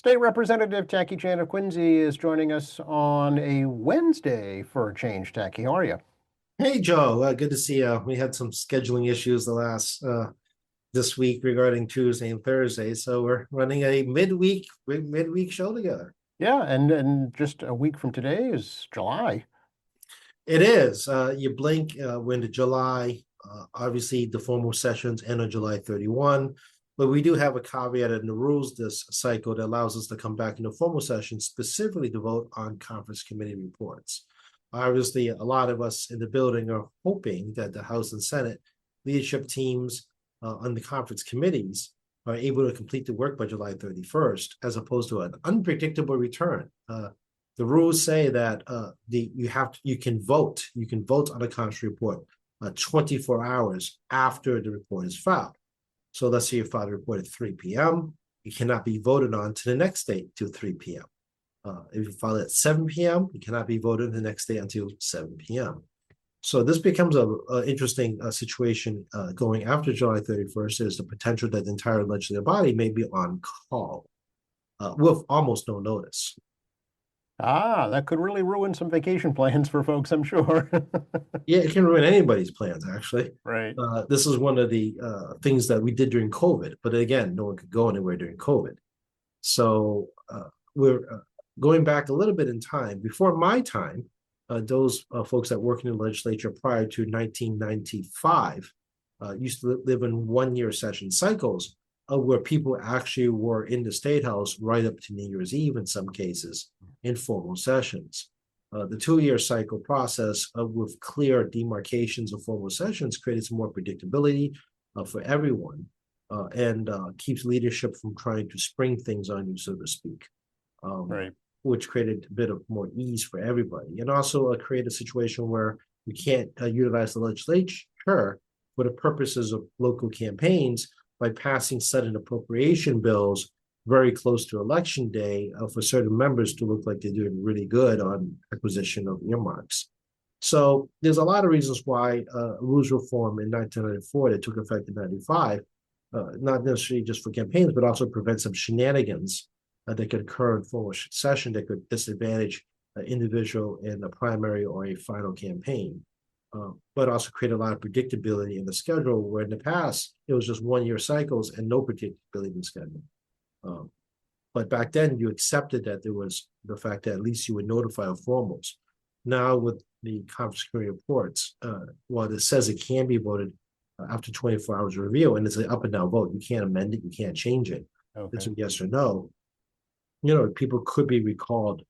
State Representative Tacky Chan of Quincy is joining us on a Wednesday for a change. Tacky, how are you? Hey Joe, good to see you. We had some scheduling issues the last this week regarding Tuesday and Thursday, so we're running a midweek show together. Yeah, and just a week from today is July. It is. You blink, we're into July. Obviously, the formal sessions end on July 31, but we do have a caveat in the rules this cycle that allows us to come back in the formal session specifically to vote on conference committee reports. Obviously, a lot of us in the building are hoping that the House and Senate leadership teams on the conference committees are able to complete the work by July 31st, as opposed to an unpredictable return. The rules say that you can vote on a conference report 24 hours after the report is filed. So let's say you filed a report at 3 p.m. It cannot be voted on to the next day till 3 p.m. If you file it at 7 p.m., it cannot be voted the next day until 7 p.m. So this becomes a interesting situation going after July 31st. There's the potential that the entire legislative body may be on call with almost no notice. That could really ruin some vacation plans for folks, I'm sure. Yeah, it can ruin anybody's plans, actually. Right. This is one of the things that we did during COVID, but again, no one could go anywhere during COVID. So we're going back a little bit in time. Before my time, those folks that work in the legislature prior to 1995 used to live in one-year session cycles where people actually were in the State House right up to New Year's Eve in some cases in formal sessions. The two-year cycle process with clear demarcations of formal sessions creates more predictability for everyone and keeps leadership from trying to spring things on you, so to speak. Right. Which created a bit of more ease for everybody, and also create a situation where you can't utilize the legislature for the purposes of local campaigns by passing sudden appropriation bills very close to election day for certain members to look like they're doing really good on acquisition of earmarks. So there's a lot of reasons why rules reform in 1994 that took effect in 95, not necessarily just for campaigns, but also prevent some shenanigans that could occur in formal session that could disadvantage an individual in a primary or a final campaign, but also create a lot of predictability in the schedule, where in the past, it was just one-year cycles and no predictability in the schedule. But back then, you accepted that there was the fact that at least you would notify of formals. Now, with the conference committee reports, while it says it can be voted after 24 hours of review, and it's an up and down vote, you can't amend it, you can't change it. Okay. It's a yes or no. People could be recalled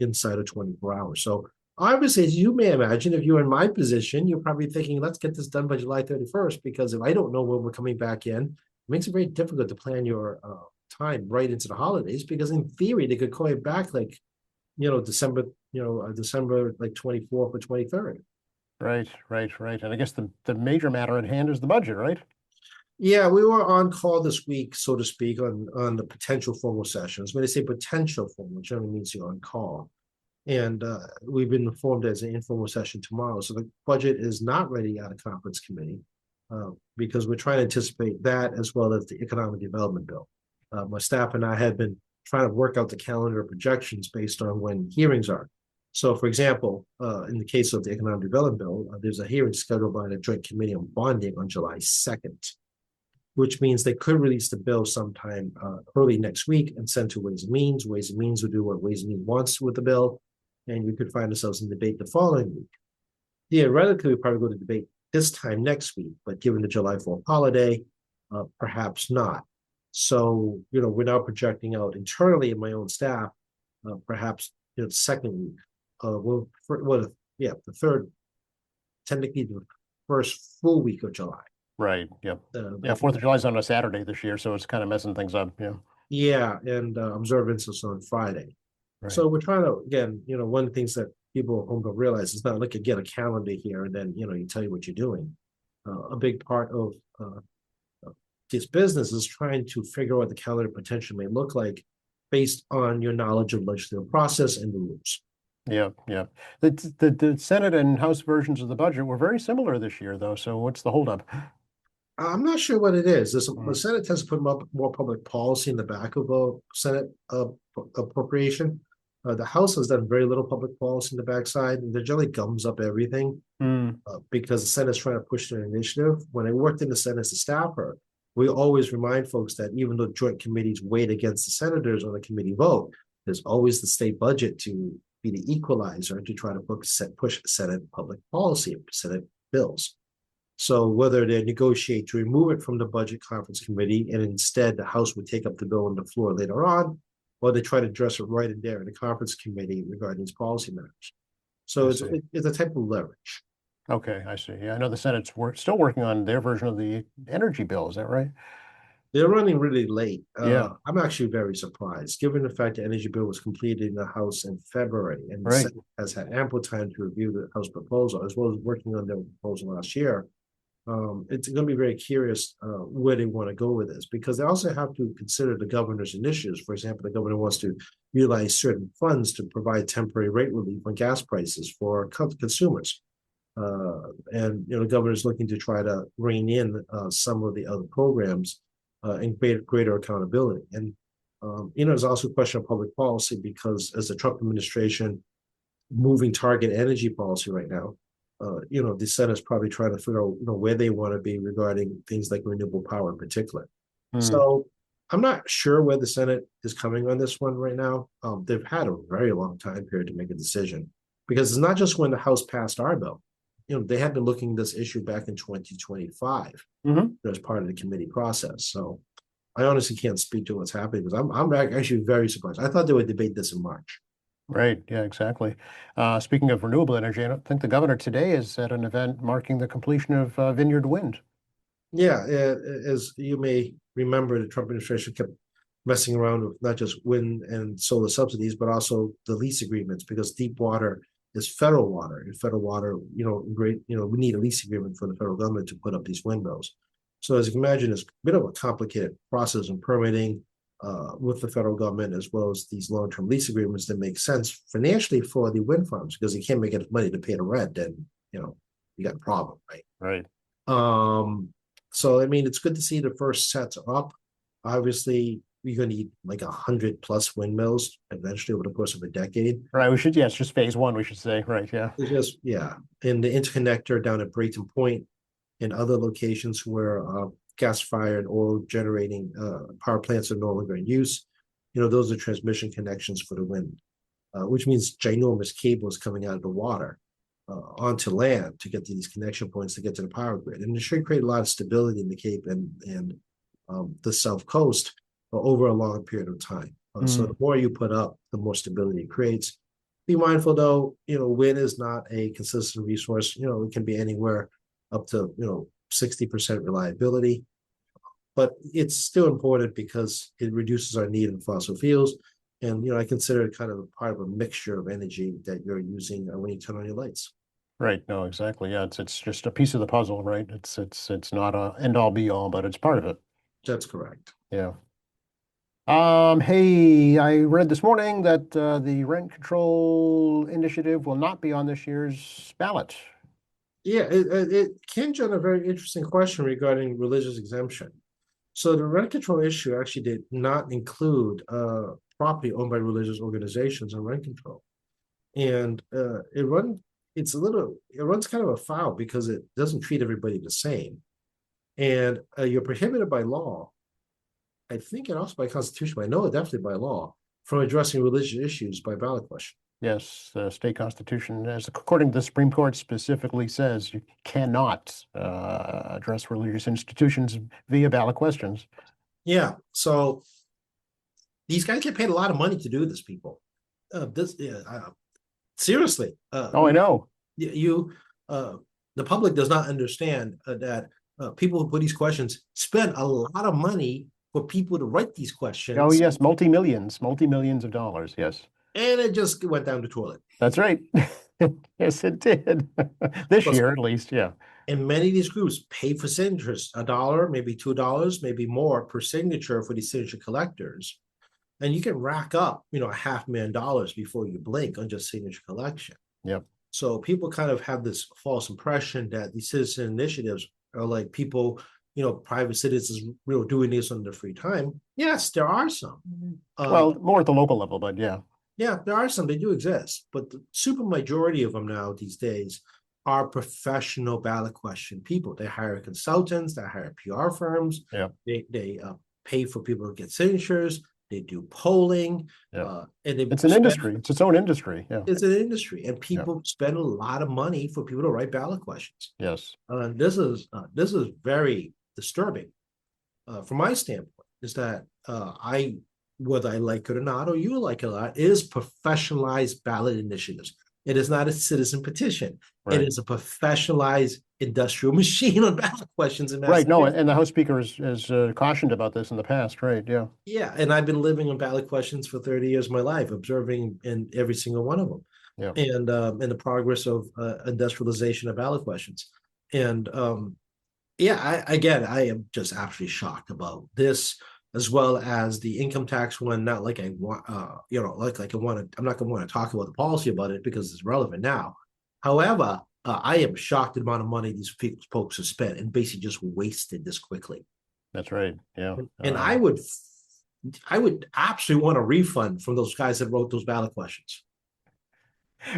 inside of 24 hours. So obviously, as you may imagine, if you're in my position, you're probably thinking, let's get this done by July 31st, because if I don't know when we're coming back in, it makes it very difficult to plan your time right into the holidays, because in theory, they could call you back December, December like 24th or 23rd. Right. And I guess the major matter at hand is the budget, right? Yeah, we were on call this week, so to speak, on the potential formal sessions. When they say potential formal, generally means you're on call. And we've been informed as an informal session tomorrow. So the budget is not ready out of conference committee because we're trying to anticipate that, as well as the economic development bill. My staff and I have been trying to work out the calendar projections based on when hearings are. So, for example, in the case of the economic development bill, there's a hearing scheduled by the Joint Committee on Bonding on July 2nd. Which means they could release the bill sometime early next week and send to Ways and Means. Ways and Means will do what Ways and Means wants with the bill, and we could find ourselves in debate the following week. Theoretically, we probably go to debate this time next week, but given the July 4th holiday, perhaps not. So, we're now projecting out internally in my own staff, perhaps the second week. The third, technically the first full week of July. Right. Yep. Yeah. 4th of July is on a Saturday this year, so it's kind of messing things up. Yeah. Yeah, and observance is on Friday. Right. So we're trying to, again, one of the things that people at home don't realize is not like you get a calendar here and then, you tell you what you're doing. A big part of this business is trying to figure out what the calendar potential may look like based on your knowledge of legislative process and the rules. Yeah. The Senate and House versions of the budget were very similar this year, though. So what's the holdup? I'm not sure what it is. The Mm. Senate tends to put more public policy in the back of a Senate appropriation. The House has done very little public policy in the backside, and they generally gums up everything Mm. because the Senate's trying to push their initiative. When I worked in the Senate as a staffer, we always remind folks that even though joint committees weigh against the senators on the committee vote, there's always the state budget to be the equalizer to try to push Senate public policy, Senate bills. So whether they negotiate to remove it from the budget conference committee and instead the House would take up the bill on the floor later on, or they try to address it right in there in the conference committee regarding these policy matters. So it's a type of leverage. Okay, I see. Yeah, I know the Senate's still working on their version of the energy bill. Is that right? They're running really late. Yeah. I'm actually very surprised, given the fact the energy bill was completed in the House in February, and the Right. Senate has had ample time to review the House proposal, as well as working on their proposal last year. It's going to be very curious where they want to go with this, because they also have to consider the governor's initiatives. For example, the governor wants to utilize certain funds to provide temporary rate relief on gas prices for consumers. And the governor is looking to try to rein in some of the other programs and greater accountability. And there's also a question of public policy, because as the Trump administration moving target energy policy right now, the Senate's probably trying to figure out where they want to be regarding things like renewable power in particular. Mm. So I'm not sure where the Senate is coming on this one right now. They've had a very long time period to make a decision, because it's not just when the House passed our bill. They had been looking at this issue back in 2025 as part of the committee process. So I honestly can't speak to what's happening, because I'm actually very surprised. I thought they would debate this in March. Right. Yeah, exactly. Speaking of renewable energy, I think the governor today is at an event marking the completion of Vineyard Wind. Yeah, as you may remember, the Trump administration kept messing around with not just wind and solar subsidies, but also the lease agreements, because deep water is federal water. And federal water, we need a lease agreement for the federal government to put up these windmills. So as you can imagine, it's a bit of a complicated process in permitting with the federal government, as well as these long-term lease agreements that make sense financially for the wind farms, because you can't make enough money to pay the rent, then you got a problem, right? Right. So I mean, it's good to see the first sets up. Obviously, we're going to need like 100+ windmills eventually over the course of a decade. Right. It's just phase one, we should say. Right. Yeah. It's just, yeah. And the interconnector down at Brayton Point and other locations where gas-fired oil generating power plants are no longer in use, those are transmission connections for the wind, which means ginormous cables coming out of the water onto land to get to these connection points to get to the power grid. And it should create a lot of stability in the Cape and the South Coast over a long period of time. So the more you put up, the more stability it creates. Be mindful though, wind is not a consistent resource. It can be anywhere up to 60% reliability, but it's still important because it reduces our need in fossil fuels. And I consider it kind of a part of a mixture of energy that you're using when you turn on your lights. Right. No, exactly. Yeah, it's just a piece of the puzzle, right? It's not a end all be all, but it's part of it. That's correct. Yeah. Hey, I read this morning that the rent control initiative will not be on this year's ballot. Yeah, it hinged on a very interesting question regarding religious exemption. So the rent control issue actually did not include property owned by religious organizations on rent control, and it runs kind of afoul because it doesn't treat everybody the same, and you're prohibited by law. I think, and also by constitution, but I know it definitely by law, from addressing religious issues by ballot question. Yes, the state constitution, as according to the Supreme Court, specifically says you cannot address religious institutions via ballot questions. Yeah, so these guys get paid a lot of money to do this, people. Seriously. Oh, I know. The public does not understand that people who put these questions spend a lot of money for people to write these questions. Oh, yes, multi-millions of dollars, yes. And it just went down the toilet. That's right. Yes, it did. This year, at least, yeah. And many of these groups pay for signatures, $1, maybe $2, maybe more per signature for these signature collectors. And you can rack up, $500,000 before you blink on just signature collection. Yep. So people kind of have this false impression that these citizen initiatives are like people private citizens doing this on their free time. Yes, there are some. Well, more at the local level, but yeah. Yeah, there are some. They do exist, but the super majority of them now these days are professional ballot question people. They hire consultants, they hire PR firms, Yeah. they pay for people to get signatures, they do polling, Yeah. and they It's an industry. It's its own industry. Yeah. it's an industry, and people spend a lot of money for people to write ballot questions. Yes. This is very disturbing from my standpoint. Is that I whether I like it or not, or you like it or not, is professionalized ballot initiatives. It is not a citizen petition. Right. It is a professionalized industrial machine on ballot questions in Right. No, Massachusetts. and the House Speaker has cautioned about this in the past. Right. Yeah. Yeah, and I've been living on ballot questions for 30 years of my life, observing in every single one of them, Yeah. and in the progress of industrialization of ballot questions. And yeah, I am just absolutely shocked about this, as well as the income tax one. Not like I want, like I want to. I'm not going to want to talk about the policy about it because it's relevant now. However, I am shocked at the amount of money these folks have spent and basically just wasted this quickly. That's right. Yeah. And I would absolutely want a refund from those guys that wrote those ballot questions.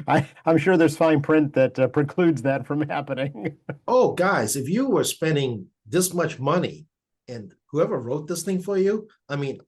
I'm sure there's fine print that precludes that from happening. Oh, guys, if you were spending this much money and whoever wrote this thing for you, I mean,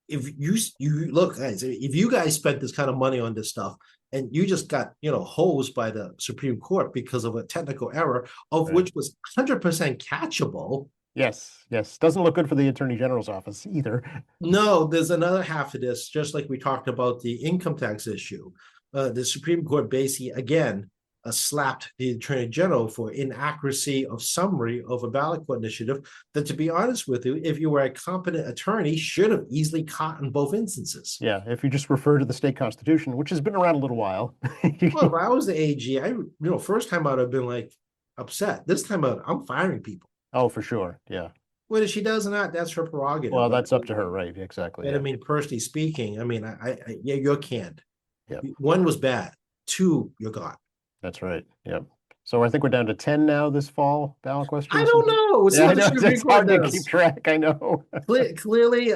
if you look, guys, if you guys spent this kind of money on this stuff and you just got, hosed by the Supreme Court because of a technical error of Right. which was 100% catchable. Yes. Yes. Doesn't look good for the Attorney General's office either. No, there's another half of this, just like we talked about the income tax issue. The Supreme Court basically, again, slapped the Attorney General for inaccuracy of summary of a ballot question initiative that, to be honest with you, if you were a competent attorney, should have easily caught in both instances. Yeah. If you just refer to the state constitution, which has been around a little while. Well, if I was the AG, first time out, I've been like upset. This time out, I'm firing people. Oh, for sure. Yeah. Whether she does or not, that's her prerogative. Well, that's up to her, right? Exactly. And Yeah. I mean, personally speaking, yeah, you're canned. Yeah. One was bad. Two, you're gone. That's right. Yep. So I think we're down to 10 now this fall, ballot questions. I don't know. Yeah, I know. It's hard to keep track. I know. Clearly,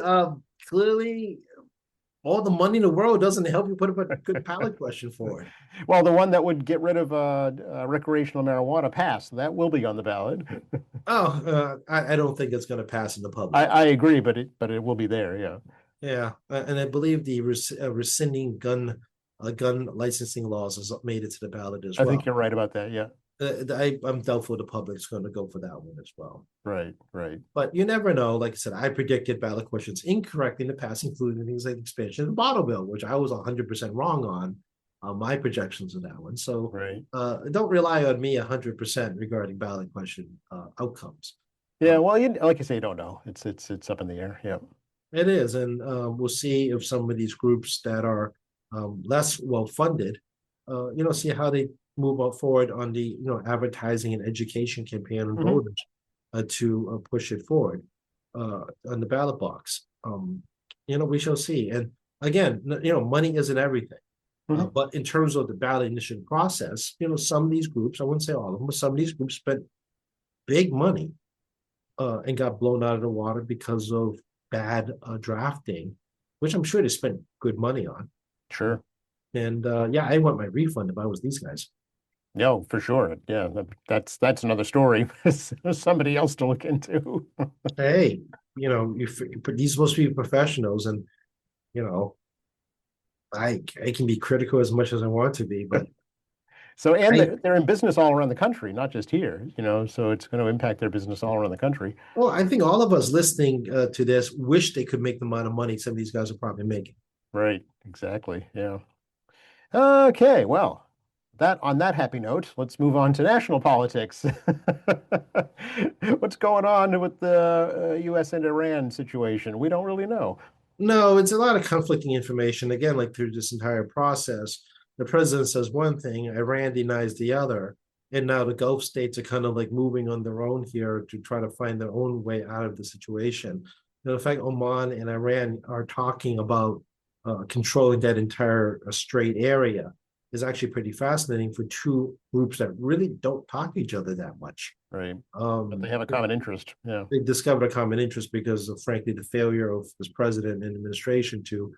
all the money in the world doesn't help you put up a good ballot question forward. Well, the one that would get rid of recreational marijuana passed. That will be on the ballot. I don't think it's going to pass in the public. I agree, but it will be there. Yeah. Yeah, and I believe the rescinding gun licensing laws has made it to the ballot as well. I think you're right about that. Yeah. I'm doubtful the public's going to go for that one as well. Right. Right. But you never know. Like I said, I predicted ballot questions incorrectly in the past, including things like expansion of the bottle bill, which I was 100% wrong on my projections of that one. So right. Don't rely on me 100% regarding ballot question outcomes. Yeah. Well, like you say, you don't know. It's up in the air. Yeah. It is, and we'll see if some of these groups that are less well funded, see how they move forward on the advertising and education campaign on voters to push it forward on the ballot box. We shall see. And again, money isn't everything. But in terms of the ballot initiative process, some of these groups, I wouldn't say all of them, but some of these groups spent big money and got blown out of the water because of bad drafting, which I'm sure they spent good money on. Sure. And yeah, I want my refund if I was these guys. No, for sure. Yeah, that's another story. Somebody else to look into. Hey, these supposed to be professionals, and I can be critical as much as I want to be, but so they're in business all around the country, not just here. So it's going to impact their business all around the country. Well, I think all of us listening to this wish they could make the amount of money some of these guys are probably making. Right. Exactly. Yeah. Okay. Well, on that happy note, let's move on to national politics. What's going on with the U.S. and Iran situation? We don't really know. No, it's a lot of conflicting information. Again, like through this entire process, the president says one thing, Iran denies the other. And now the Gulf states are kind of like moving on their own here to try to find their own way out of the situation. In fact, Oman and Iran are talking about controlling that entire strait area. Is actually pretty fascinating for two groups that really don't talk to each other that much. right. But they Um, have a common interest. Yeah. they discovered a common interest because of, frankly, the failure of this president and administration to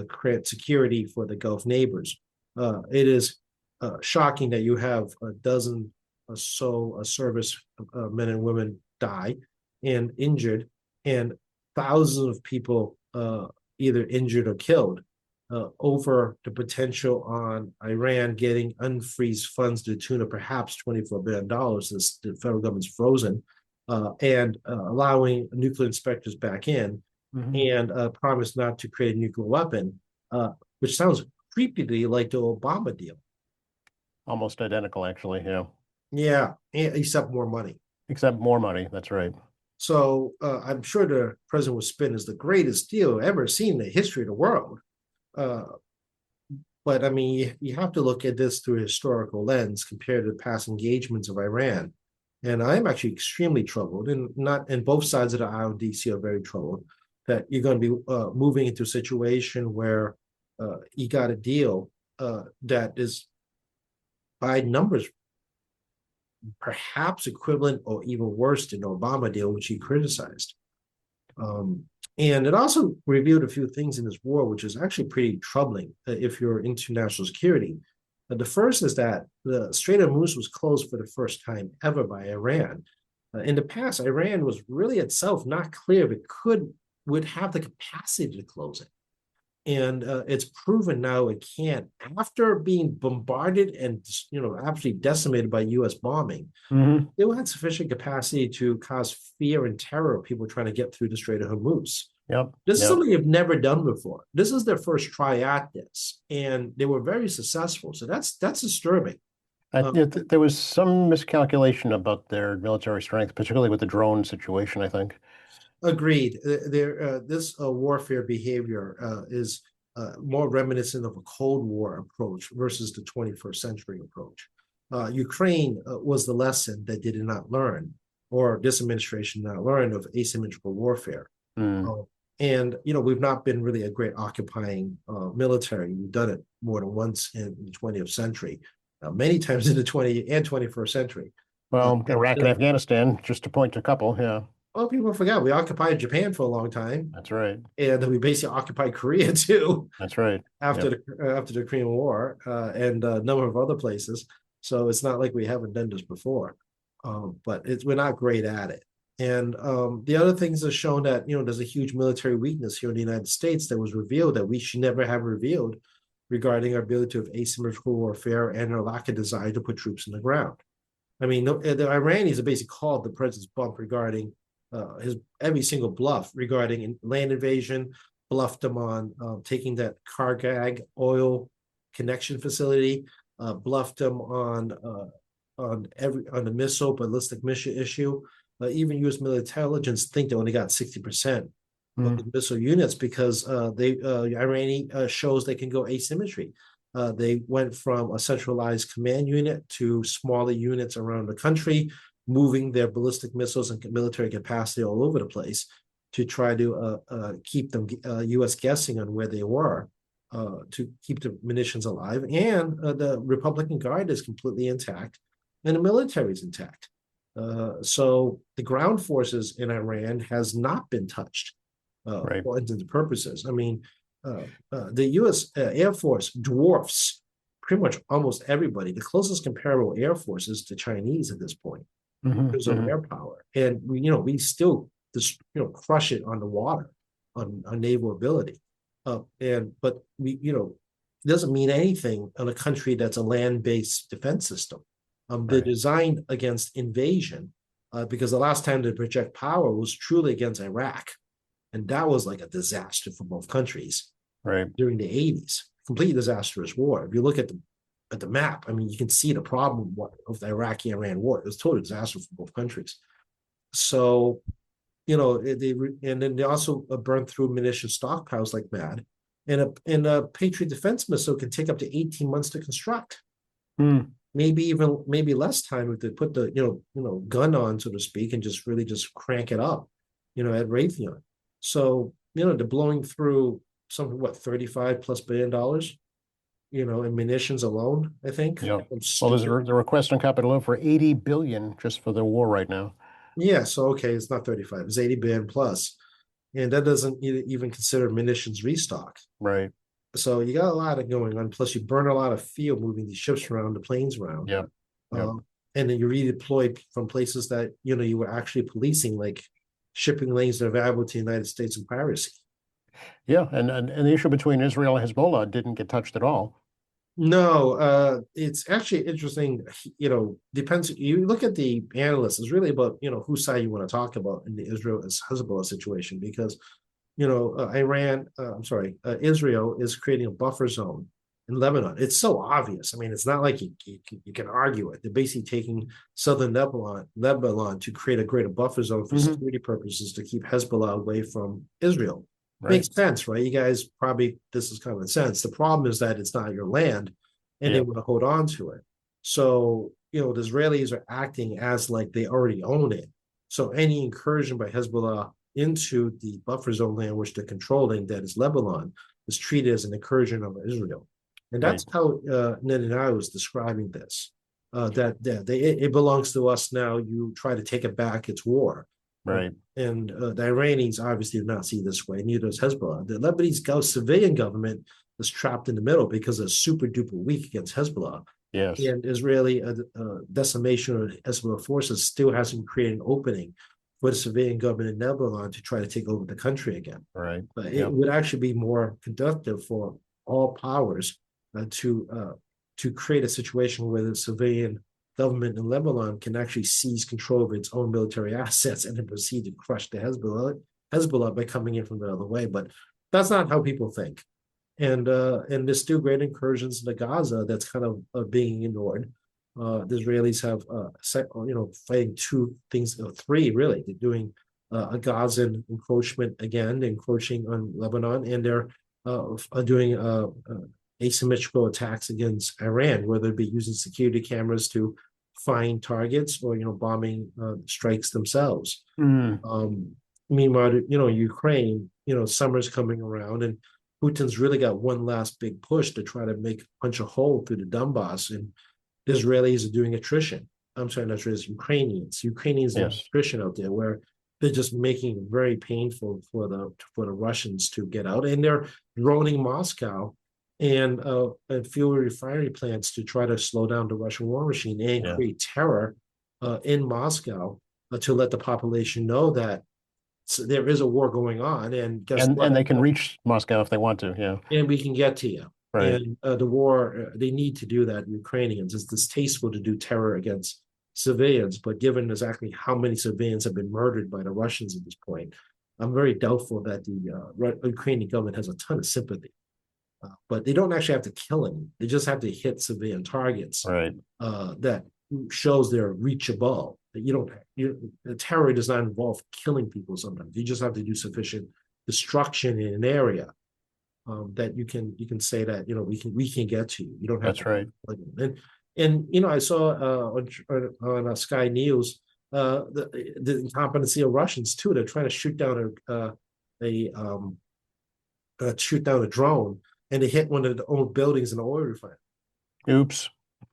create security for the Gulf neighbors. It is shocking that you have a dozen or so service men and women die and injured, and thousands of people either injured or killed over the potential on Iran getting unfreeze funds to the tune of perhaps $24 billion. The federal government's frozen and allowing nuclear inspectors back in Mhm. and promise not to create a nuclear weapon, which sounds creepily like the Obama deal. Almost identical, actually. Yeah. Yeah, except more money. Except more money. That's right. So I'm sure the president was spin as the greatest deal ever seen in the history of the world. Uh, but I mean, you have to look at this through a historical lens compared to past engagements of Iran. And I'm actually extremely troubled, and not and both sides of the aisle in DC are very troubled that you're going to be moving into a situation where you got a deal that is by numbers perhaps equivalent or even worse than the Obama deal, which he criticized. Um, and it also revealed a few things in this war, which is actually pretty troubling if you're into national security. The first is that the Strait of Hormuz was closed for the first time ever by Iran. In the past, Iran was really itself not clear if it would have the capacity to close it. And it's proven now it can't. After being bombarded and absolutely decimated by U.S. bombing, Hmm. they had sufficient capacity to cause fear and terror of people trying to get through the Strait of Hormuz. Yep. This is Yep. something they've never done before. This is their first try at this, and they were very successful. So that's disturbing. There was some miscalculation about their military strength, particularly with the drone situation, I think. Agreed. This warfare behavior is more reminiscent of a Cold War approach versus the 21st century approach. Ukraine was the lesson that they did not learn, or this administration did not learn of asymmetrical warfare. Mm. Uh, and we've not been really a great occupying military. We've done it more than once in the 20th century, many times in the 20th and 21st century. Well, And, Iraq and Afghanistan, just to point to a couple. Yeah, well, people forget we occupied Japan for a long time, that's right. and we basically occupied Korea too That's right. after Yep. the Korean War and a number of other places. So it's not like we haven't done this before, but we're not great at it. And the other things have shown that there's a huge military weakness here in the United States that was revealed that we should never have revealed regarding our ability of asymmetrical warfare and our lack of desire to put troops in the ground. I mean, the Iranians have basically called the president's bump regarding his every single bluff regarding land invasion, bluffed him on taking that Kargag oil connection facility, bluffed him on the missile ballistic missile issue. Even U.S. military intelligence think they only got 60% of the Mm. missile units because Iranian shows they can go asymmetry. They went from a centralized command unit to smaller units around the country, moving their ballistic missiles and military capacity all over the place to try to keep them U.S. guessing on where they were to keep the munitions alive. And the Republican Guard is completely intact, and the military is intact. So the ground forces in Iran has not been touched Right. for intended purposes. I mean, the U.S. Air Force dwarfs pretty much almost everybody. The closest comparable Air Force is the Chinese at this point Hmm. because of Hmm. air power, and we still just crush it on the water on naval ability. But it doesn't mean anything on a country that's a land-based defense system. They're Right. designed against invasion because the last time they project power was truly against Iraq, and that was like a disaster for both countries Right. during the 80s. Completely disastrous war. If you look at the map, I mean, you can see the problem of the Iraqi-Iran war. It was a total disaster for both countries. So, and then they also burned through munition stockpiles like mad. And a Patriot defense missile can take up to 18 months to construct. Mm. Maybe less time if they put the gun on, so to speak, and just really just crank it up, at Raytheon. So they're blowing through something, what, $35+ billion in munitions alone, I think. Yeah. It's Well, there's stupid. the request on Capitol Hill for 80 billion just for the war right now. Yeah, so okay, it's not 35, it's 80 billion plus. And that doesn't even consider munitions restock. Right. So you got a lot of going on. Plus, you burn a lot of fuel moving these ships around, the planes around. Yeah. Yeah. And then you redeploy from places that you were actually policing, like shipping lanes that are valuable to the United States and piracy. Yeah. And the issue between Israel and Hezbollah didn't get touched at all. No, it's actually interesting. Depends. You look at the analysts. It's really about whose side you want to talk about in the Israel Hezbollah situation because Israel is creating a buffer zone in Lebanon. It's so obvious. I mean, it's not like you can argue it. They're basically taking southern Lebanon to create a greater buffer zone for security purposes to keep Hezbollah away from Israel. Right. Makes sense, right? You guys probably, this is common sense. The problem is that it's not your land and they want to hold on to it. So, the Israelis are acting as like they already own it. So any incursion by Hezbollah into the buffer zone land, which they're controlling, that is Lebanon, is treated as an incursion of Israel. And that's how Netanyahu is describing this, it belongs to us now. You try to take it back, it's war. Right. And the Iranians obviously do not see this way, neither does Hezbollah. The Lebanese civilian government is trapped in the middle because they're super duper weak against Hezbollah. Yes. And Israeli decimation of Hezbollah forces still hasn't created an opening for the civilian government in Lebanon to try to take over the country again. Right. It would actually be more conductive for all powers to create a situation where the civilian government in Lebanon can actually seize control of its own military assets and then proceed to crush the Hezbollah by coming in from the other way. But that's not how people think. And there's still great incursions into Gaza that's kind of being ignored. The Israelis have, fighting three really. They're doing a Gazan encroachment again, encroaching on Lebanon, and they're doing asymmetrical attacks against Iran, whether it be using security cameras to find targets or bombing strikes themselves. Meanwhile, Ukraine, summer's coming around, and Putin's really got one last big push to try to punch a hole through the Donbass, and the Israelis are doing attrition. I'm sorry, not Israelis, Ukrainians doing attrition out there, where they're just making it very painful for the Russians to get out, and they're droning Moscow and fuel refinery plants to try to slow down the Russian war machine and create terror in Moscow to let the population know that there is a war going on, and they can reach Moscow if they want to. Yeah, and we can get to you. Right. And the war, they need to do that. Ukrainians, it's distasteful to do terror against civilians, but given exactly how many civilians have been murdered by the Russians at this point, I'm very doubtful that the Ukrainian government has a ton of sympathy. But they don't actually have to kill any. They just have to hit civilian targets. Right. That shows they're reachable. The terror does not involve killing people sometimes. You just have to do sufficient destruction in an area that you can say that we can get to you. You don't have That's right. And I saw on Sky News the incompetency of Russians too. They're trying to shoot down a drone, and they hit one of the old buildings in the oil refinery. Oops.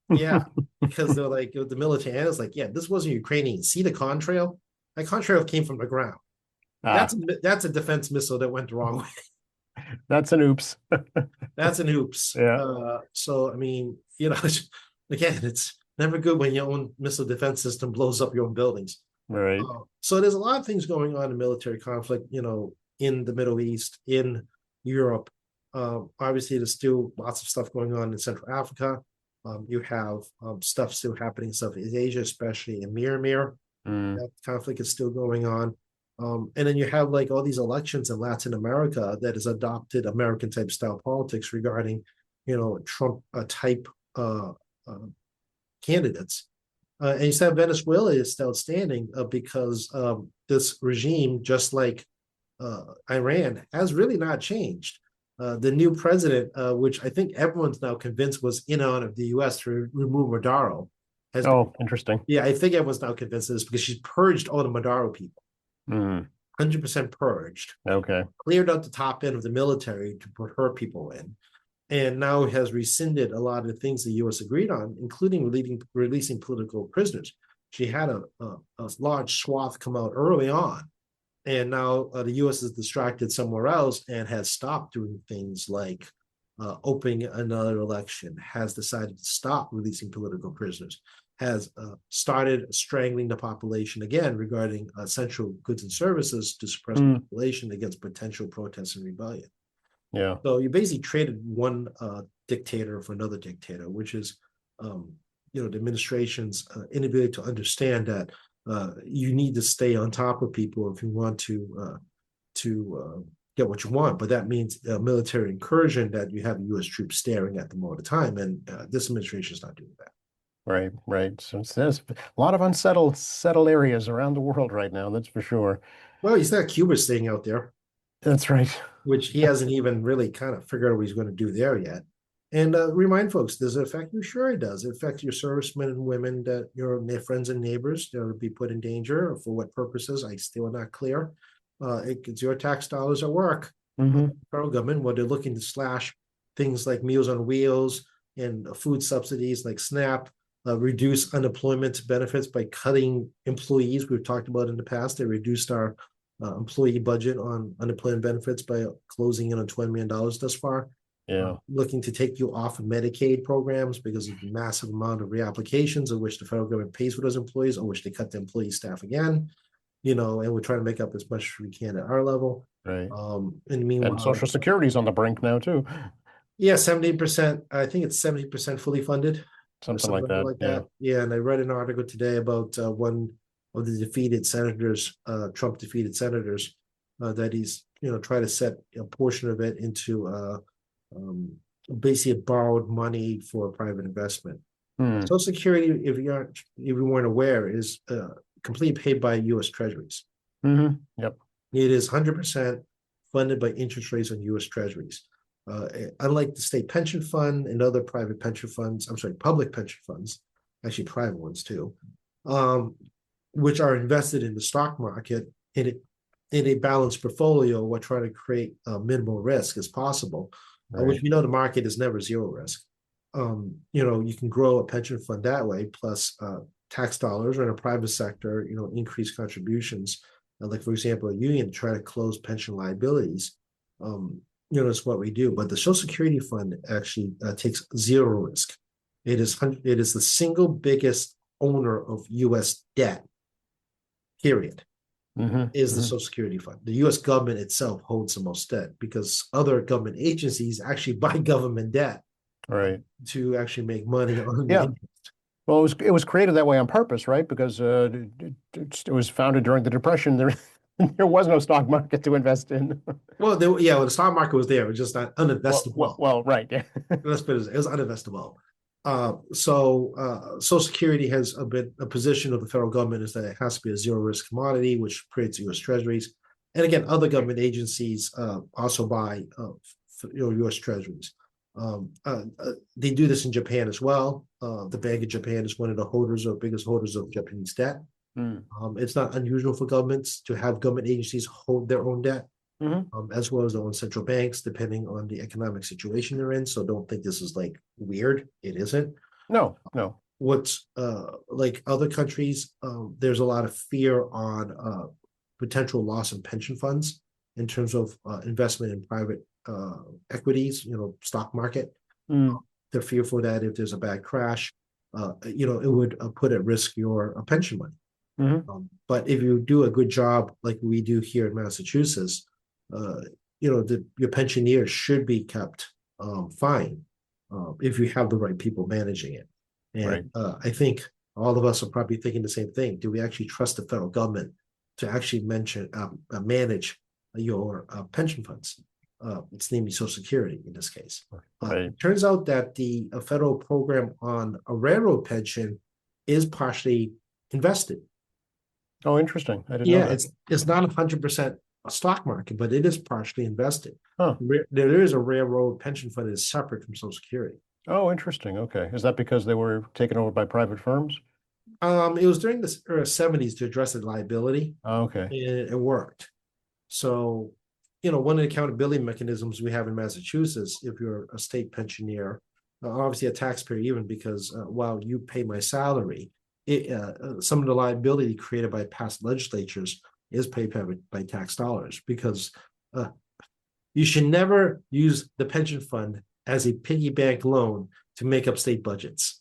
Yeah, because they're like, the military analysts like, yeah, this wasn't Ukrainian. See the contrail? That contrail came from the ground. That's a defense missile that went the wrong way. That's an oops. That's an oops. Yeah. So I mean, again, it's never good when your own missile defense system blows up your own buildings. Right. So there's a lot of things going on in military conflict, in the Middle East, in Europe. Obviously, there's still lots of stuff going on in Central Africa. You have stuff still happening in Southeast Asia, especially in Myanmar. That conflict is still going on. And then you have like all these elections in Latin America that has adopted American type style politics regarding, Trump type candidates. And you said Venezuela is still outstanding because this regime, just like Iran, has really not changed. The new president, which I think everyone's now convinced was in on of the U.S. to remove Maduro. Interesting. Yeah, I think everyone's now convinced of this because she's purged all the Maduro people. 100% purged. Okay. Cleared out the top end of the military to put her people in. and now has rescinded a lot of the things the U.S. agreed on, including releasing political prisoners. She had a large swath come out early on, and now the U.S. is distracted somewhere else and has stopped doing things like opening another election, has decided to stop releasing political prisoners, has started strangling the population again regarding essential goods and services to suppress the population against potential protests and rebellion. Yeah. So you basically traded one dictator for another dictator, which is, the administration's inability to understand that you need to stay on top of people if you want to get what you want. But that means a military incursion that you have U.S. troops staring at them all the time, and this administration is not doing that. Right, right. So there's a lot of settled areas around the world right now, that's for sure. Well, he's got Cuba staying out there, That's right. which he hasn't even really kind of figured out what he's going to do there yet. And remind folks, does it affect you? Sure, it does. It affects your servicemen and women that your friends and neighbors that would be put in danger. For what purposes? I still not clear. It's your tax dollars at work. Federal government, where they're looking to slash things like Meals on Wheels and food subsidies like SNAP, reduce unemployment benefits by cutting employees. We've talked about in the past. They reduced our employee budget on unemployment benefits by closing in on $20 million thus far. Yeah. Looking to take you off of Medicaid programs because of the massive amount of reapplications of which the federal government pays for those employees, or which they cut the employee staff again, and we're trying to make up as much as we can at our level. Right. And meanwhile, And Social Security's on the brink now too. Yeah, 70%. I think it's 70% fully funded. Something like that. Yeah, and I read an article today about one of the defeated senators, Trump defeated senators, that he's try to set a portion of it into basically borrowed money for private investment. Social Security, if you weren't aware, is completely paid by U.S. Treasuries. Yep. It is 100% funded by interest rates on U.S. Treasuries. Unlike the state pension fund and other private pension funds, public pension funds, actually private ones too, which are invested in the stock market in a balanced portfolio, we're trying to create minimal risk as possible, which we know the market is never zero risk. You can grow a pension fund that way, plus tax dollars, or in a private sector, increase contributions. Like, for example, a union try to close pension liabilities. It's what we do. But the Social Security Fund actually takes zero risk. It is the single biggest owner of U.S. debt, period, is the Social Security Fund. The U.S. government itself holds the most debt because other government agencies actually buy government debt to actually make money on the interest. Well, it was created that way on purpose, right? Because it was founded during the Depression. There was no stock market to invest in. Well, the stock market was there. It was just not uninvestable. Well, right. Yeah. Let's put it was uninvestable. So Social Security has a position of the federal government is that it has to be a zero risk commodity, which creates U.S. Treasuries. And again, other government agencies also buy U.S. Treasuries. They do this in Japan as well. The Bank of Japan is one of the biggest holders of Japanese debt. It's not unusual for governments to have government agencies hold their own debt, as well as their own central banks, depending on the economic situation they're in. So don't think this is like weird. It isn't. No. What's like other countries, there's a lot of fear on potential loss in pension funds in terms of investment in private equities, stock market. They're fearful that if there's a bad crash, it would put at risk your pension money. But if you do a good job, like we do here in Massachusetts, your pensioners should be kept fine if you have the right people managing it. And I think all of us are probably thinking the same thing. Do we actually trust the federal government to actually manage your pension funds? It's namely Social Security in this case. It turns out that the federal program on a railroad pension is partially invested. Oh, interesting. I didn't know that. It's not 100% a stock market, but it is partially invested. Huh. There is a railroad pension fund that is separate from Social Security. Oh, interesting. Okay. Is that because they were taken over by private firms? It was during the 70s to address the liability. Oh, okay. And it worked. So, one of the accountability mechanisms we have in Massachusetts, if you're a state pensioner, obviously a taxpayer, even because while you pay my salary, some of the liability created by past legislatures is paid by tax dollars, because you should never use the pension fund as a piggy bank loan to make up state budgets.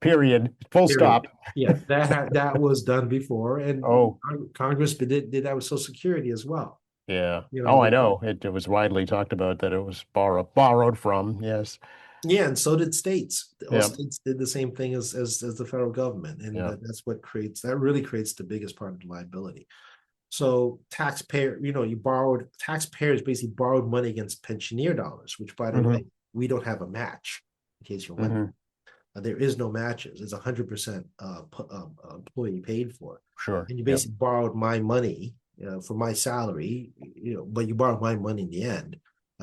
Period. Full Period. stop. Yeah, that was done before, and Oh, Congress did that with Social Security as well. yeah. You Oh, know, I know. It was widely talked about that it was borrowed from. Yes. yeah, and so did states. All Yeah. states did the same thing as the federal government, and Yeah. that's what really creates the biggest part of the liability. So taxpayers basically borrowed money against pensioner dollars, which, by the Hmm. way, we don't have a match, in case you're wondering. Hmm. There is no matches. It's 100% employee paid for. Sure. And you Yep. basically borrowed my money for my salary, but you borrowed my money in the end,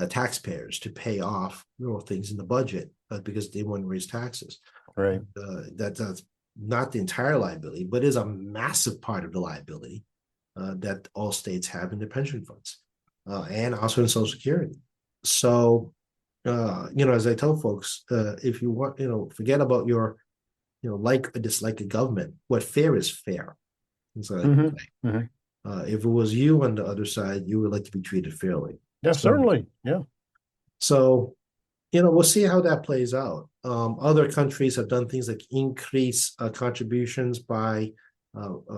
taxpayers, to pay off things in the budget because they want to raise taxes. Right. That's not the entire liability, but is a massive part of the liability that all states have in their pension funds and also in Social Security. So, as I tell folks, if you want, forget about your, like or dislike the government. What fair is fair. And so, Hmm. Hmm. if it was you on the other side, you would like to be treated fairly. Yeah, So, certainly. Yeah. so we'll see how that plays out. Other countries have done things like increase contributions by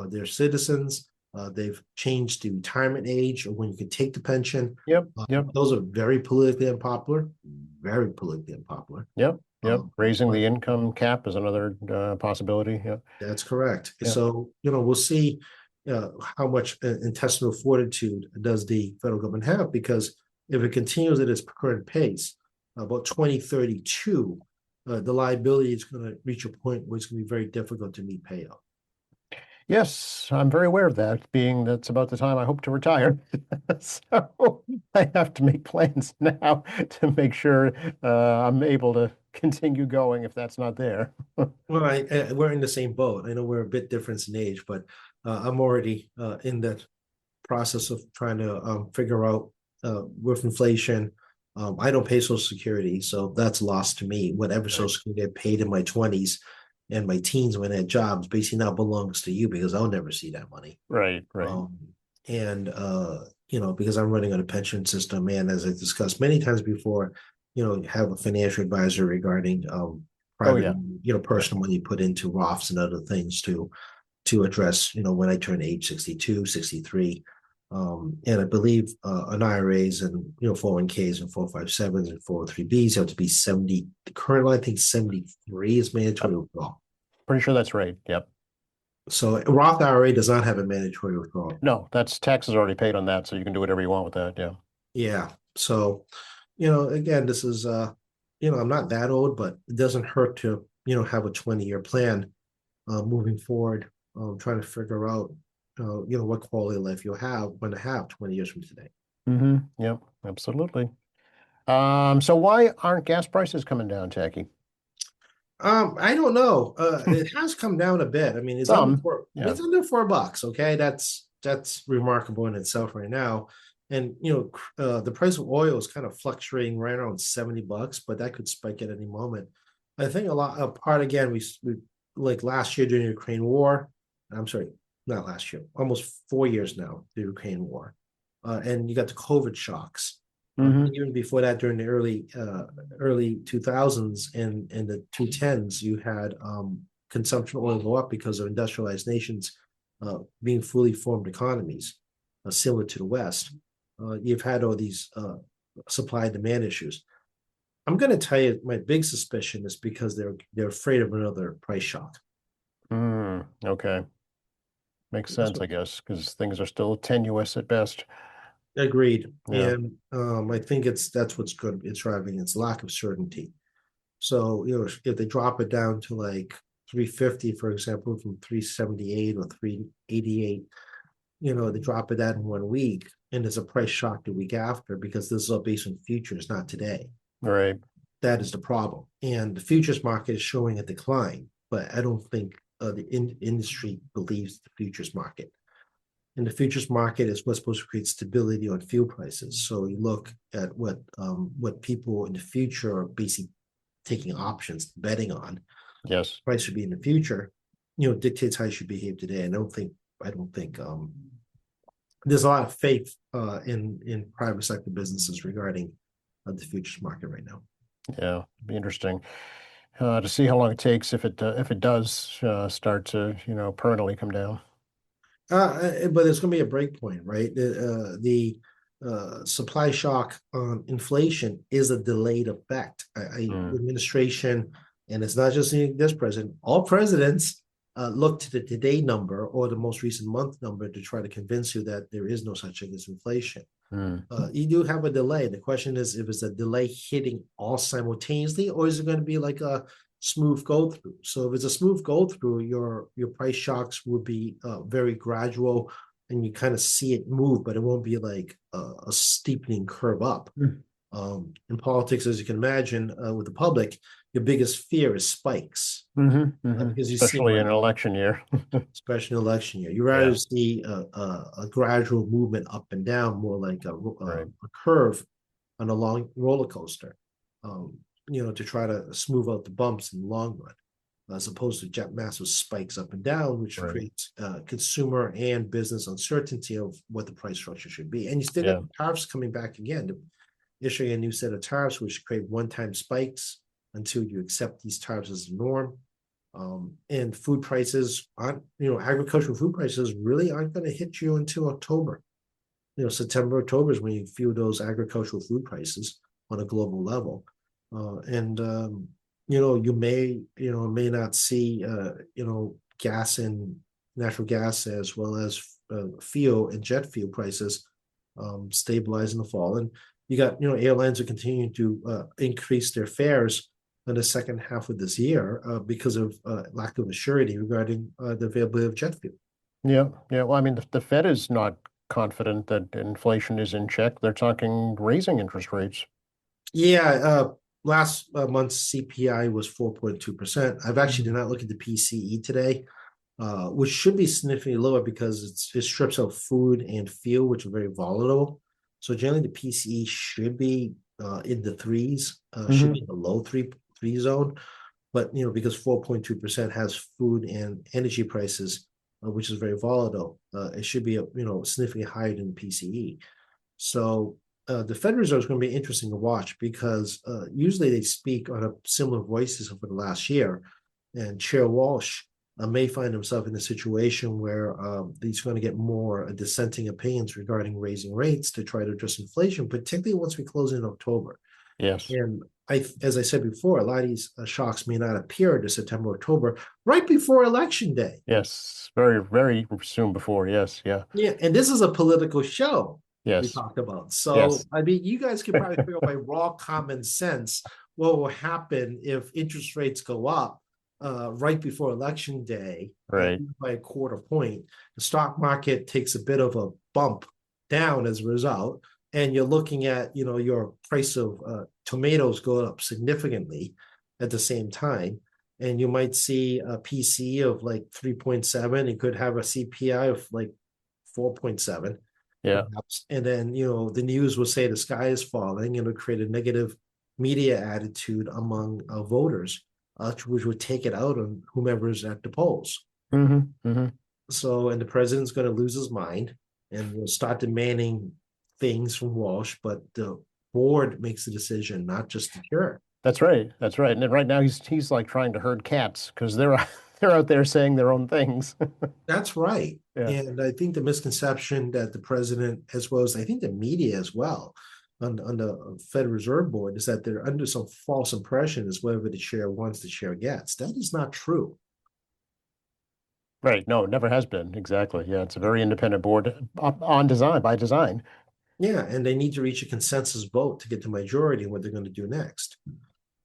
their citizens. They've changed the retirement age of when you can take the pension. Yep. Yep. Those are very politically unpopular, very politically unpopular. Yep. Yep. Raising But the income cap is another possibility. Yeah. that's correct. Yeah. So, we'll see how much intestinal fortitude does the federal government have, because if it continues at its current pace, about 2032, the liability is going to reach a point where it's going to be very difficult to meet payout. Yes, I'm very aware of that, being that's about the time I hope to retire. So I have to make plans now to make sure I'm able to continue going if that's not there. Well, we're in the same boat. I know we're a bit different in age, but I'm already in that process of trying to figure out with inflation. I don't pay Social Security, so that's lost to me. Whatever Social Security I paid in my 20s and my teens when I had jobs basically now belongs to you, because I'll never see that money. Right, right. And because I'm running on a pension system, and as I discussed many times before, have a financial advisor regarding private, personal money put into Roths and other things to address, when I turn age 62, 63. And I believe on IRAs and 401ks and 457s and 403bs have to be 70. The current one, I think 73 is mandatory withdrawal. Pretty sure that's right. Yep. So Roth IRA does not have a mandatory withdrawal. No, that's taxes already paid on that, so you can do whatever you want with that. Yeah. Yeah. So, again, this is I'm not that old, but it doesn't hurt to, have a 20-year plan moving forward, trying to figure out what quality of life you'll going to have 20 years from today. Mm-hmm. Yep, absolutely. So why aren't gas prices coming down, Jackie? I don't know. It has come down a bit. I mean, it's under $4. Okay, that's remarkable in itself right now. And the price of oil is kind of fluctuating right around $70, but that could spike at any moment. I think a part again, we like last year during the Ukraine war. I'm sorry, not last year, almost 4 years now, the Ukraine war, and you got the COVID shocks. Even before that, during the early 2000s and the 2010s, you had consumption oil go up because of industrialized nations being fully formed economies, similar to the West. You've had all these supply and demand issues. I'm going to tell you, my big suspicion is because they're afraid of another price shock. Okay, makes sense, I guess, because things are still tenuous at best. Agreed. Yeah. And I think that's what's good. It's driving its lack of certainty. So, if they drop it down to like 350, for example, from 378 or 388, they drop it down in 1 week, and there's a price shock the week after, because this is all based on futures, not today. Right. That is the problem. And the futures market is showing a decline, but I don't think the industry believes the futures market. And the futures market is what's supposed to create stability on fuel prices. So you look at what people in the future are basically taking options, betting on Yes. price should be in the future, dictates how you should behave today. I don't think there's a lot of faith in private sector businesses regarding the futures market right now. Yeah, it'd be interesting to see how long it takes if it does start to permanently come down. But it's going to be a break point, right? The supply shock on inflation is a delayed effect. The administration, and it's not just this president, all presidents look to the today number or the most recent month number to try to convince you that there is no such thing as inflation. You do have a delay. The question is if it's a delay hitting all simultaneously, or is it going to be like a smooth go through? So if it's a smooth go through, your price shocks will be very gradual, and you kind of see it move, but it won't be like a steepening curve up. In politics, as you can imagine, with the public, your biggest fear is spikes because you see, Especially in an election year. especially in election year, you rather see a gradual movement up and down, more like a curve on a long roller coaster. To try to smooth out the bumps in the long run, as opposed to jet massive spikes up and down, which creates consumer and business uncertainty of what the price structure should be. And you still got tariffs coming back again, issuing a new set of tariffs, which create one-time spikes until you accept these tariffs as the norm. And food prices aren't, agricultural food prices really aren't going to hit you until October. September, October is when you feel those agricultural food prices on a global level. You may not see, gas and natural gas as well as fuel and jet fuel prices stabilize in the fall. And you got, airlines are continuing to increase their fares in the second half of this year because of lack of assurity regarding the availability of jet fuel. Yeah. Well, I mean, the Fed is not confident that inflation is in check. They're talking raising interest rates. Yeah. Last month's CPI was 4.2%. I've actually did not look at the PCE today, which should be significantly lower because it strips out food and fuel, which are very volatile. So generally, the PCE should be in the threes, should be in the low three zone. But because 4.2% has food and energy prices, which is very volatile, it should be significantly higher than the PCE. So the Fed Reserve is going to be interesting to watch because usually they speak on a similar voices over the last year, and Chair Walsh may find himself in a situation where he's going to get more dissenting opinions regarding raising rates to try to address inflation, particularly once we close in October. Yes. And as I said before, a lot of these shocks may not appear to September, October, right before Election Day. Yes. Very, very soon before. Yes. Yeah. Yeah. And this is a political show. Yes. We talked about. So, I mean, you guys can probably figure out by raw common sense what will happen if interest rates go up right before Election Day, right, by a quarter point. The stock market takes a bit of a bump down as a result, and you're looking at your price of tomatoes go up significantly at the same time, and you might see a PCE of like 3.7. It could have a CPI of like 4.7. Yeah. Perhaps. And then, the news will say the sky is falling, and it'll create a negative media attitude among voters, which would take it out on whomever's at the polls. So, and the president's going to lose his mind and will start demanding things from Walsh, but the board makes the decision, not just the chair. That's right. That's right. And then right now he's like trying to herd cats because they're out there saying their own things. That's right. Yeah. And I think the misconception that the president, as well as I think the media as well, on the Federal Reserve Board, is that they're under some false impression as whatever the chair wants, the chair gets. That is not true. Right. No, it never has been. Exactly. Yeah. It's a very independent board on design, by design. Yeah. And they need to reach a consensus vote to get the majority in what they're going to do next.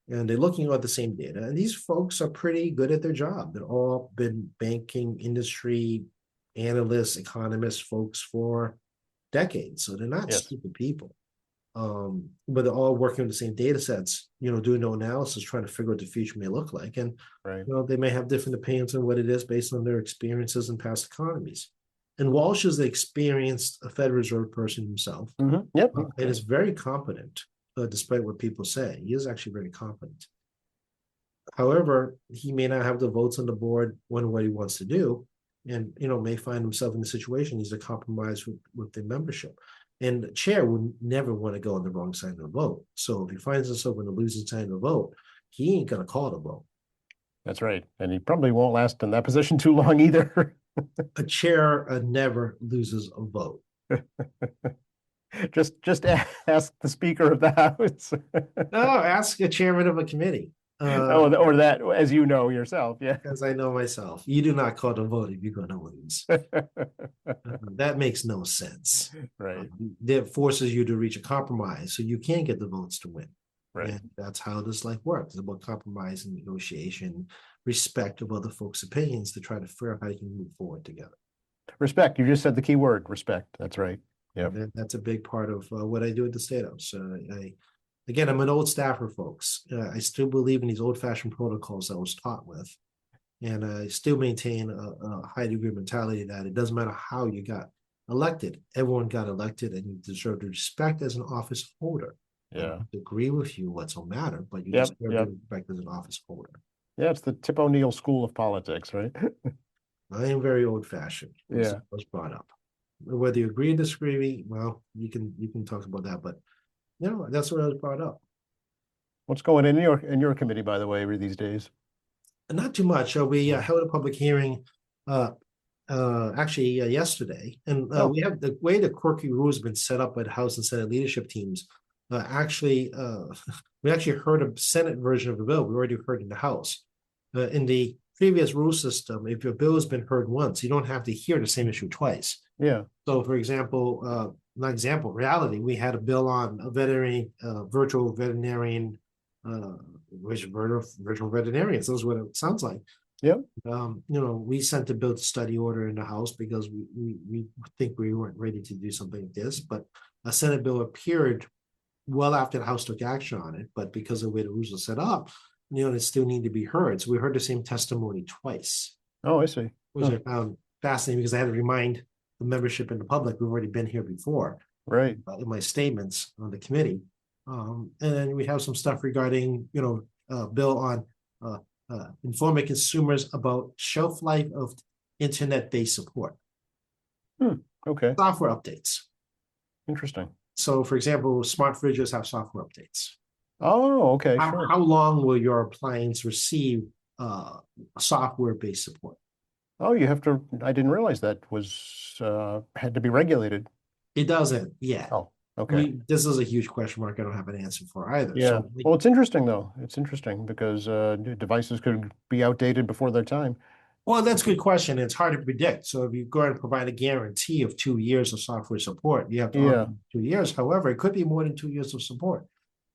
And they're looking at the same data. And these folks are pretty good at their job. They've all been banking industry analysts, economists, folks for decades. So they're not stupid people. But they're all working with the same data sets, doing no analysis, trying to figure out what the future may look like. And right. They may have different opinions on what it is based on their experiences in past economies. And Walsh is the experienced Federal Reserve person himself, Yep. and is very competent, despite what people say. He is actually very competent. However, he may not have the votes on the board when what he wants to do, and may find himself in a situation he's to compromise with the membership. And the chair would never want to go on the wrong side of the vote. So if he finds himself on the losing side of the vote, he ain't gonna call the vote. That's right. And he probably won't last in that position too long either. A chair never loses a vote. Just ask the Speaker of the House. No, ask a chairman of a committee. Or that, as you know yourself, yeah. As I know myself, you do not call the vote if you're going to lose. That makes no sense. Right. That forces you to reach a compromise, so you can't get the votes to win. Right. And that's how this life works. It's about compromise and negotiation, respect of other folks' opinions to try to figure out how you can move forward together. Respect. You just said the key word, respect. That's right. Yeah. That's a big part of what I do at the State House. Again, I'm an old staffer, folks. I still believe in these old-fashioned protocols I was taught with. And I still maintain a high degree of mentality that it doesn't matter how you got elected. Everyone got elected and you deserve the respect as an office holder. Yeah. I don't agree with you whatsoever, but you Yep, deserve yep. the respect as an office holder. Yeah, it's the Tip O'Neill school of politics, right? I am very old-fashioned. Yeah. I was brought up. Whether you agree or disagree, well, you can talk about that, but that's what I was brought up. What's going in your committee, by the way, these days? Not too much. We held a public hearing actually yesterday, and we have the way the quirky rules have been set up by the House and Senate leadership teams. We actually heard a Senate version of the bill. We already heard in the House. In the previous rule system, if your bill has been heard once, you don't have to hear the same issue twice. Yeah. So, for example, reality, we had a bill on a virtual veterinarian, virtual veterinarians. That's what it sounds like. Yep. We sent a bill to study order in the House because we think we weren't ready to do something like this, but a Senate bill appeared well after the House took action on it. But because of the way the rules are set up, it still need to be heard. So we heard the same testimony twice. Oh, I see. Which I found fascinating because I had to remind the membership and the public we've already been here before. Right. In my statements on the committee. And then we have some stuff regarding, bill on informing consumers about shelf life of internet-based support. Okay. Software updates. Interesting. So, for example, smart fridges have software updates. Oh, okay. How long will your appliance receive software-based support? Oh, you have to. I didn't realize that had to be regulated. It doesn't yet. Oh, okay. This is a huge question mark I don't have an answer for either. Yeah. So, Well, it's interesting though. It's interesting because devices could be outdated before their time. well, that's a good question. It's hard to predict. So if you go ahead and provide a guarantee of 2 years of software support, you have to honor 2 years. However, it could be more than 2 years of support.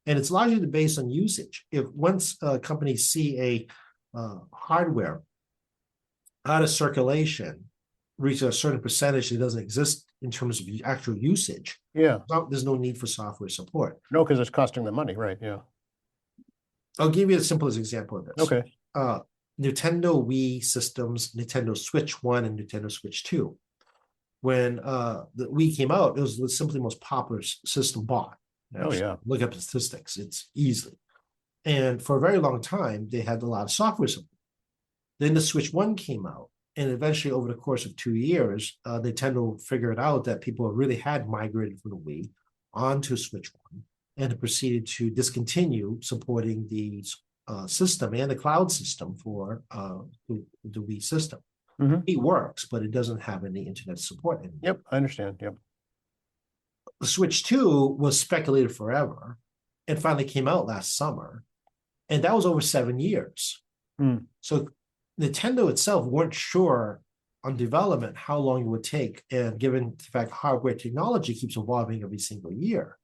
And it's largely based on usage. If once companies see a hardware out of circulation, reach a certain percentage that doesn't exist in terms of actual usage, there's no need for software support. No, because it's costing them money, right? Yeah. I'll give you the simplest example of this. Okay. Nintendo Wii systems, Nintendo Switch 1 and Nintendo Switch 2. When the Wii came out, it was simply the most popular system bought. Look up the statistics, it's easily. And for a very long time, they had a lot of software support. Then the Switch 1 came out, and eventually over the course of 2 years, Nintendo figured out that people really had migrated from the Wii onto Switch 1 and proceeded to discontinue supporting the system and the cloud system for the Wii system. It works, but it doesn't have any internet support anymore. Yep, I understand. Yep. The Switch 2 was speculated forever and finally came out last summer. And that was over 7 years. So Nintendo itself weren't sure on development how long it would take. And given the fact hardware technology keeps evolving every single year,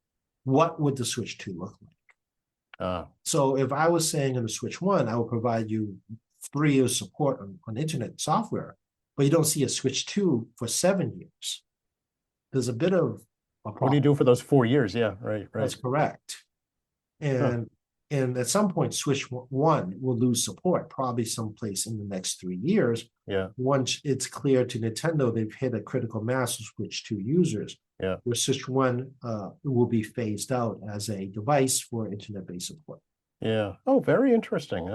what would the Switch 2 look like? So if I was saying in the Switch 1, I would provide you 3 years support on internet software, but you don't see a Switch 2 for 7 years. There's a bit of a problem. What do you do for those 4 years? Yeah, right. That's correct. And And at some point, Switch 1 will lose support, probably someplace in the next 3 years. Yeah. Once it's clear to Nintendo, they've hit a critical mass of Switch 2 users. Yeah. Where Switch 1 will be phased out as a device for internet-based support. Yeah. Oh, very interesting.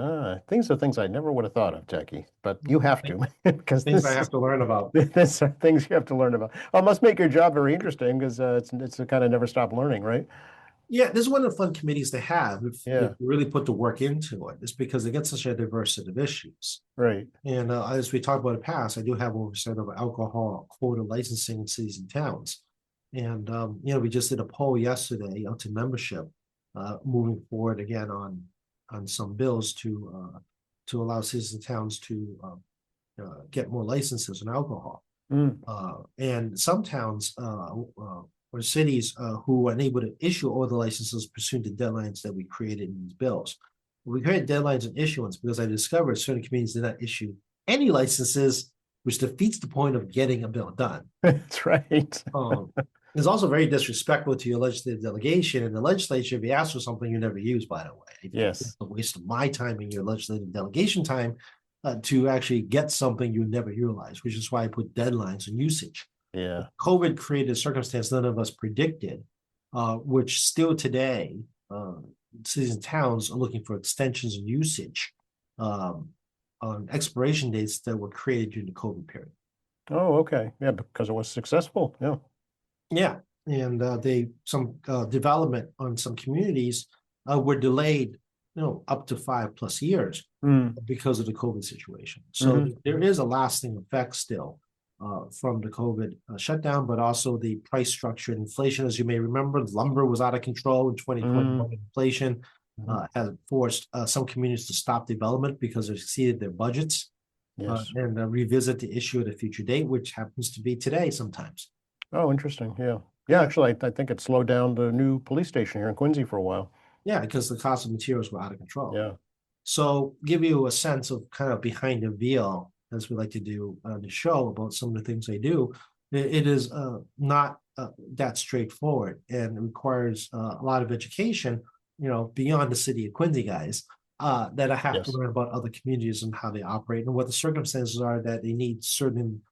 Things are things I never would have thought of, Jackie, but you have to because Things I have to learn about. this are things you have to learn about. Well, it must make your job very interesting because it's a kind of never stop learning, right? Yeah, this is one of the fun committees to have if Yeah. you really put the work into it. It's because they get such a diverse set of issues. Right. And as we talked about in the past, I do have oversight of alcohol quota licensing in cities and towns. And we just did a poll yesterday out to membership, moving forward again on some bills to allow cities and towns to get more licenses on alcohol. Mm. And some towns or cities who were unable to issue all the licenses pursuant to deadlines that we created in these bills. We created deadlines and issuance because I discovered certain communities did not issue any licenses, which defeats the point of getting a bill done. That's right. It's also very disrespectful to your legislative delegation and the legislature if you ask for something you never use, by the way. Yes. It's a waste of my time and your legislative delegation time to actually get something you never utilize, which is why I put deadlines on usage. Yeah. COVID created a circumstance none of us predicted, which still today, cities and towns are looking for extensions of usage on expiration dates that were created during the COVID period. Oh, okay. Yeah, because it was successful. Yeah. Yeah, and some development on some communities were delayed, up to 5+ years because of the COVID situation. So there is a lasting effect still from the COVID shutdown, but also the price structure and inflation. As you may remember, lumber was out of control in 2021. Inflation has forced some communities to stop development because they exceeded their budgets. Yes. And revisit the issue at a future date, which happens to be today sometimes. Oh, interesting. Yeah. Yeah, actually, I think it slowed down the new police station here in Quincy for a while. Yeah, because the cost of materials were out of control. Yeah. So give you a sense of kind of behind the veil, as we like to do on the show about some of the things they do. It is not that straightforward and requires a lot of education, beyond the city of Quincy guys, that I have to learn about other communities and how they operate and what the circumstances are that they need certain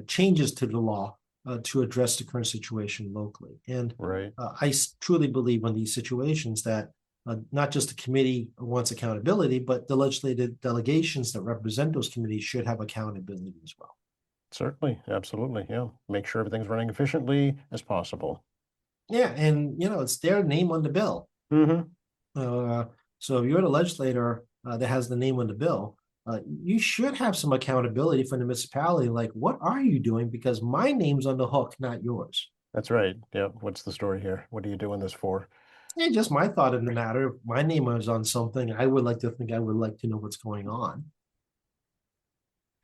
changes to the law to address the current situation locally. And I truly believe in these situations that not just the committee wants accountability, but the legislative delegations that represent those committees should have accountability as well. Certainly. Absolutely. Yeah. Make sure everything's running efficiently as possible. Yeah. And, it's their name on the bill. So if you're the legislator that has the name on the bill, you should have some accountability from the municipality. Like, what are you doing? Because my name's on the hook, not yours. That's right. Yeah. What's the story here? What are you doing this for? Yeah, just my thought in the matter. If my name was on something, I would like to think I would like to know what's going on.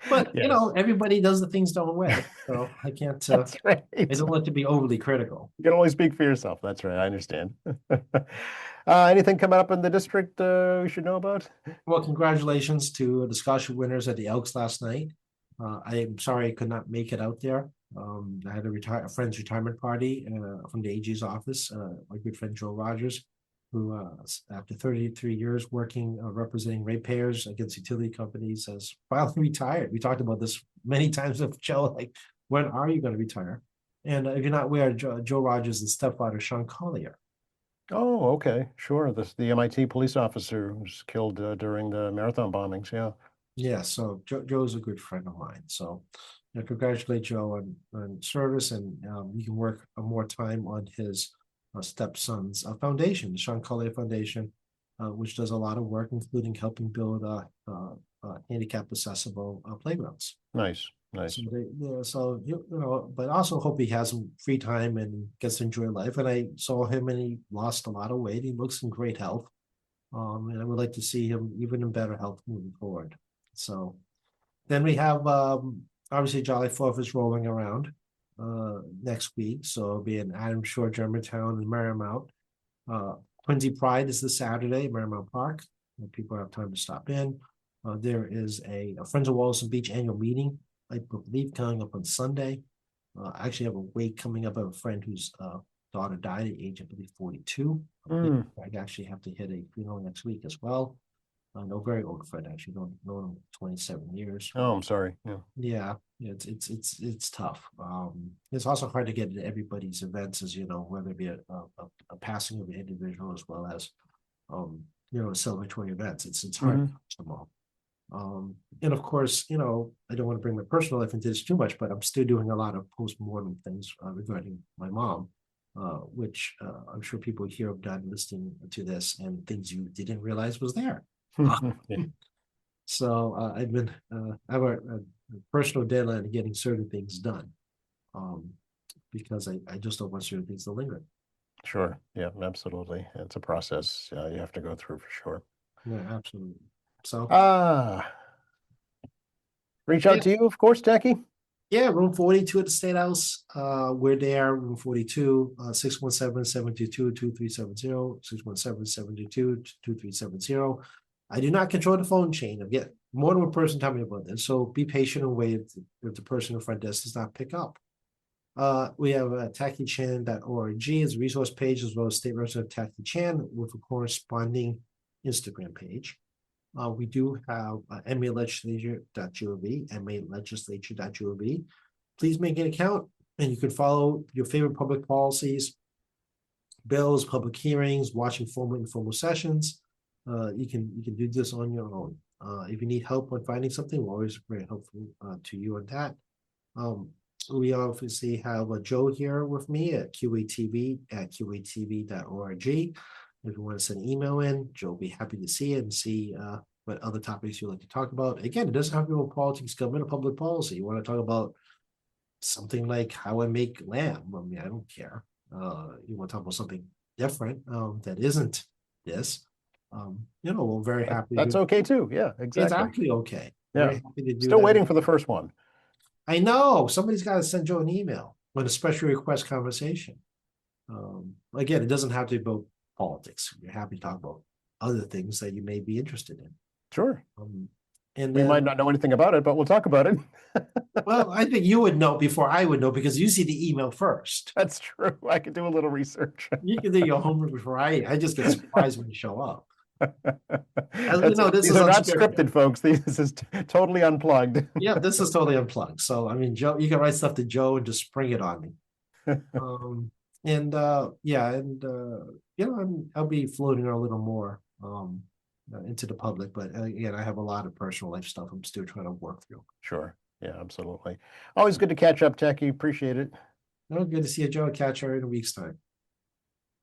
But everybody does the things their own way, so I can't. That's right. I don't like to be overly critical. You can only speak for yourself. That's right. I understand. Anything coming up in the district we should know about? Well, congratulations to the scholarship winners at the Elks last night. I am sorry I could not make it out there. I had a friend's retirement party from the AG's office. My good friend Joe Rogers, who after 33 years working representing ratepayers against utility companies, has finally retired. We talked about this many times with Joe, like, when are you going to retire? And if you're not aware, Joe Rogers' and stepfather, Sean Collier. Oh, okay. Sure. The MIT police officer who was killed during the marathon bombings. Yeah. Yeah, so Joe's a good friend of mine. So congratulate Joe on service, and you can work more time on his stepson's foundation, the Sean Collier Foundation, which does a lot of work, including helping build handicap accessible playgrounds. Nice. So but also hope he has some free time and gets to enjoy life. And I saw him and he lost a lot of weight. He looks in great health. And I would like to see him even in better health moving forward. So then we have obviously Jolly 4th is rolling around next week. So it'll be in Adams Shore, Germantown, and Marymount. Quincy Pride is this Saturday, Marymount Park. People have time to stop in. There is a Friends of Wallaston Beach annual meeting, I believe, coming up on Sunday. I actually have a wake coming up. I have a friend who's daughter died at age, I believe, 42. Mm. I actually have to hit a funeral next week as well. No, very old friend, actually, known him 27 years. Oh, I'm sorry. Yeah. Yeah, it's tough. It's also hard to get into everybody's events, as you know, whether it be a passing of an individual as well as celebratory events. It's hard to Mhm. catch them all. And of course, I don't want to bring my personal life into this too much, but I'm still doing a lot of post-mortem things regarding my mom, which I'm sure people here have done listening to this and things you didn't realize was there. Yeah. So I have a personal deadline of getting certain things done, um, because I just don't want certain things to linger. Sure. Yeah, absolutely. It's a process you have to go through for sure. Yeah, absolutely. So Ah, reach yeah, out to you, of course, Jackie. yeah, room 42 at the State House. We're there, room 42, 617-722-2370, 617-722-2370. I do not control the phone chain. I get more than one person tell me about this, so be patient and wait if the person in front desk does not pick up. We have TakiChan.org as a resource page, as well as State Representative Taki Chan with a corresponding Instagram page. We do have MAlegislature.gov, MAlegislature.gov. Please make an account and you can follow your favorite public policies, bills, public hearings, watching formal and informal sessions. You can do this on your own. If you need help on finding something, we're always very helpful to you on that. We obviously have Joe here with me at QATV@QATV.org. If you want to send an email in, Joe will be happy to see it and see what other topics you'd like to talk about. Again, it doesn't have to be about politics, government, or public policy. You want to talk about something like how I make lamb. I mean, I don't care. You want to talk about something different that isn't this. We're very happy That's to. okay too. Yeah, It's exactly. actually okay. Yeah. Very happy to do Still that. waiting for the first one. I know somebody's got to send Joe an email with a special request conversation. Again, it doesn't have to be about politics. We're happy to talk about other things that you may be interested in. Sure. And We then, might not know anything about it, but we'll talk about it. well, I think you would know before I would know because you see the email first. That's true. I could do a little research. You can do your homework before I just get surprised when you show up. As you That's, know, this these is are not unscripted. scripted, folks. This is totally unplugged. Yeah, this is totally unplugged. So I mean, Joe, you can write stuff to Joe and just spring it on me. I'll be floating a little more into the public, but again, I have a lot of personal life stuff I'm still trying to work through. Sure. Yeah, absolutely. Always good to catch up, Techie. Appreciate it. Well, good to see you, Joe. Catch her in a week's time.